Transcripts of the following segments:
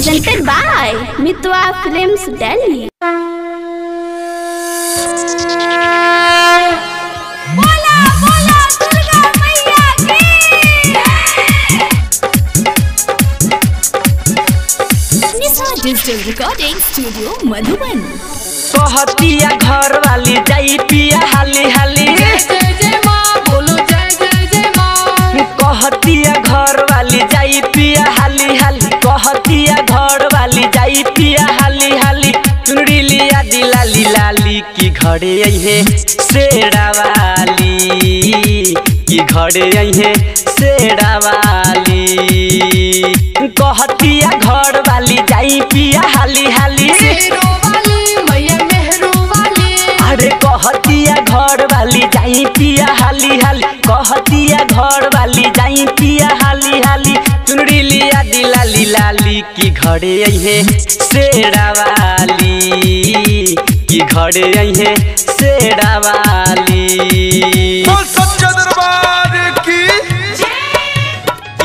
presented by Mitwa Films Delhi. बोला बोला दुर्गा मैया की। निशा डिजिटल रिकॉर्डिंग स्टूडियो मधुबन। कहतिया घर वाली जाई पिया हाली हाली। जय जय जय माँ बोलो जय जय जय माँ। कहतिया घर वाली जाई पिया हाली हाली। कहतिया घर वाली जाई पिया हाली हाली। चुनरी लिया दिला लाली की घरे अइहे शेरा वाली की घरे अइहे शेरा वाली। कहतिया घर वाली जाई पिया हाली हाली। अरे कहतिया घर वाली जाई पिया हाली हाली। कहतिया घर वाली जाई पिया हाली हाली। चुनरी लिया दिला लाली की घरे अइहे शेरा वाली की घरे अइहे शेरा वाली। सच्चा दरबार की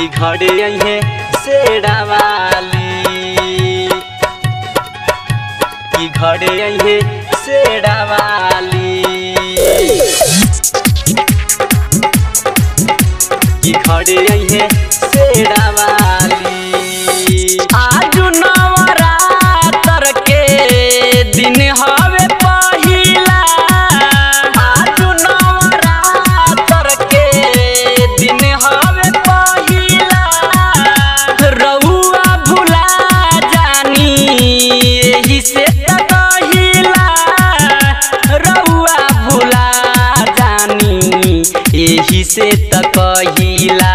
घरे अइहे शेरा वाली की घरे अइहे शेरा वाली की घरे अइहे शेरा वाली। आज नवरात्र के दिन हवे पहिला। आज नवरात्र के दिन हवे पहिला। रउआ भुला जानी एही से त कहिला। रउआ भुला जानी एही से त कहिला।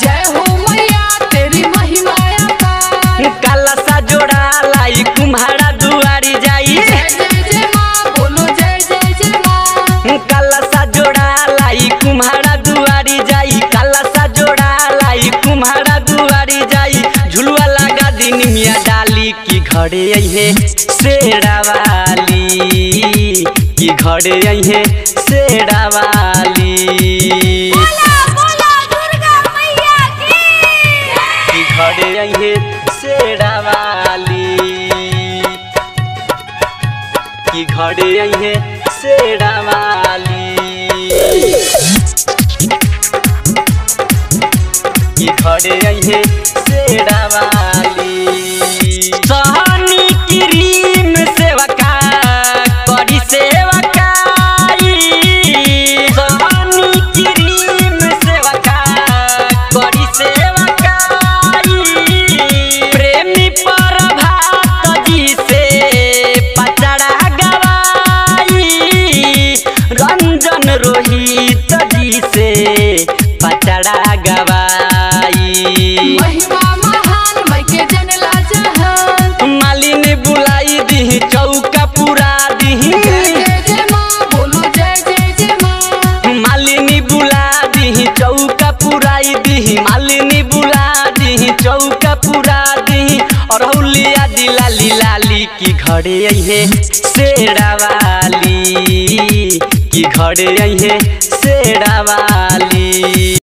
जय हो मैया तेरी महिमा अपार। काला सा जोड़ा लाई कुम्हारा दुआरी जाई। जय जय जय माँ बोलो जय जय जय माँ। काला सा जोड़ा लाई कुम्हारा दुआरी जाई। काला सा जोड़ा लाई कुम्हारा दुआरी जाई। झुलुआ लगा दिन मिया डाली की घरे अइहे शेरा वाली की घरे अइहे शेरा वाली। बोला बोला दुर्गा मैया की। घरे अइहे शेरा वाली की घरे अइहे शेरा वाली की घरे अइहे शेरा वाली। सहनी क्रीम सेवका करी सेवकाई। सहनी क्रीम सेवका करी सेवकाई। प्रेमी प्रभात जी से पचड़ा गवाई। रंजन रोहित जी से पचड़ा गवाई। महिमा महान मैं के जनला जहान। मालिनी बुलाई दी चौका पुरा दी। जय जय जय माँ बोलो जय जय जय माँ। मालिनी बुला दी चौका पुराई दी। मालिनी बुला दी चौका पुरा दी। और हुलिया दिला लाली की घरे अइहे शेरा वाली की घरे अइहे शेरा वाली।